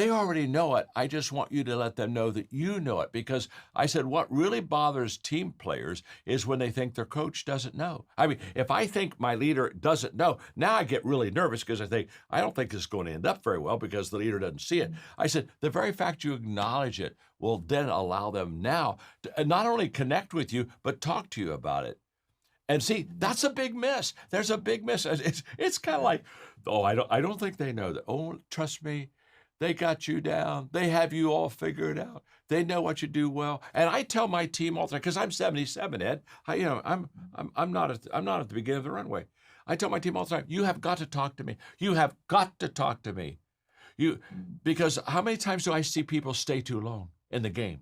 They already know it. I just want you to let them know that you know it, because I said what really bothers team players is when they think their coach doesn't know. I mean, if I think my leader doesn't know, now I get really nervous because I don't think this is going to end up very well because the leader doesn't see it. I said the very fact you acknowledge it will then allow them now to not only connect with you, but talk to you about it. And see, that's a big miss. There's a big miss. It's kind of like, oh, I don't think they know that. Oh, trust me, they got you down. They have you all figured out. They know what you do well. And I tell my team all the time, because I'm 77, Ed. I'm not at the beginning of the runway. I tell my team all the time, you have got to talk to me. You have got to talk to me. Because how many times do I see people stay too long in the game?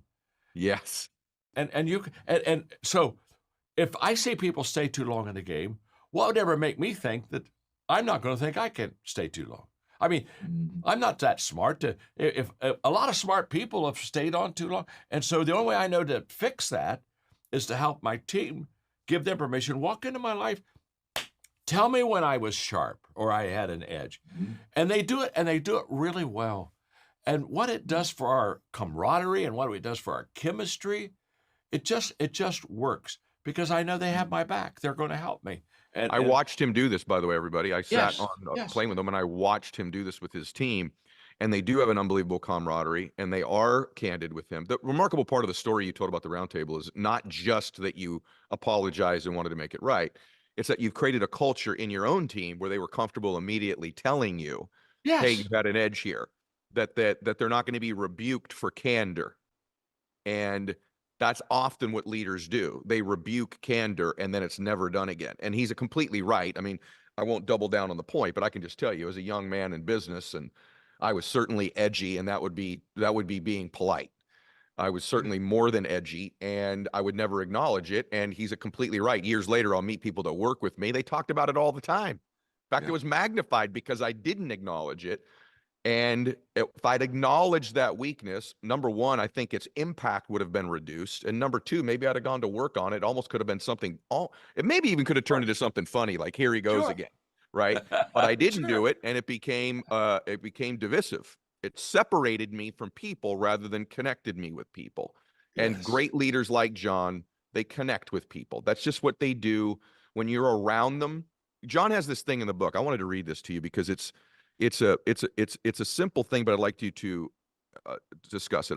Yes. And so if I see people stay too long in the game, what would ever make me think that I'm not going to think I can stay too long? I mean, I'm not that smart if a lot of smart people have stayed on too long. And so the only way I know to fix that is to help my team, give them permission, walk into my life, tell me when I was sharp or I had an edge. And they do it, and they do it really well. And what it does for our camaraderie and what it does for our chemistry, it just works because I know they have my back. They're going to help me. I watched him do this, by the way, everybody. I sat Yes, on yes. playing with him, and I watched him do this with his team. And they do have an unbelievable camaraderie, and they are candid with him. The remarkable part of the story you told about the roundtable is not just that you apologized and wanted to make it right. It's that you've created a culture in your own team where they were comfortable immediately telling you, "Hey, Yes. you've got an edge here." That they're not going to be rebuked for candor. And that's often what leaders do. They rebuke candor and then it's never done again. And he's completely right. I mean, I won't double down on the point, but I can just tell you as a young man in business, and I was certainly edgy, and that would be being polite. I was certainly more than edgy, and I would never acknowledge it. And he's completely right. Years later, I'll meet people that work with me. They talked about it all the time. In fact, Yeah. it was magnified because I didn't acknowledge it. And if I'd acknowledged that weakness, number one, I think its impact would have been reduced. And number two, maybe I'd have gone to work on it. Almost could have been something, it maybe even could have turned Sure. into something funny, like here he goes Sure. again, right? But I didn't Sure. do it, and it became divisive. It separated me from people rather than connected me with people. And Yes. great leaders like John, they connect with people. That's just what they do when you're around them. John has this thing in the book. I wanted to read this to you because it's a simple thing, but I'd like you to discuss it.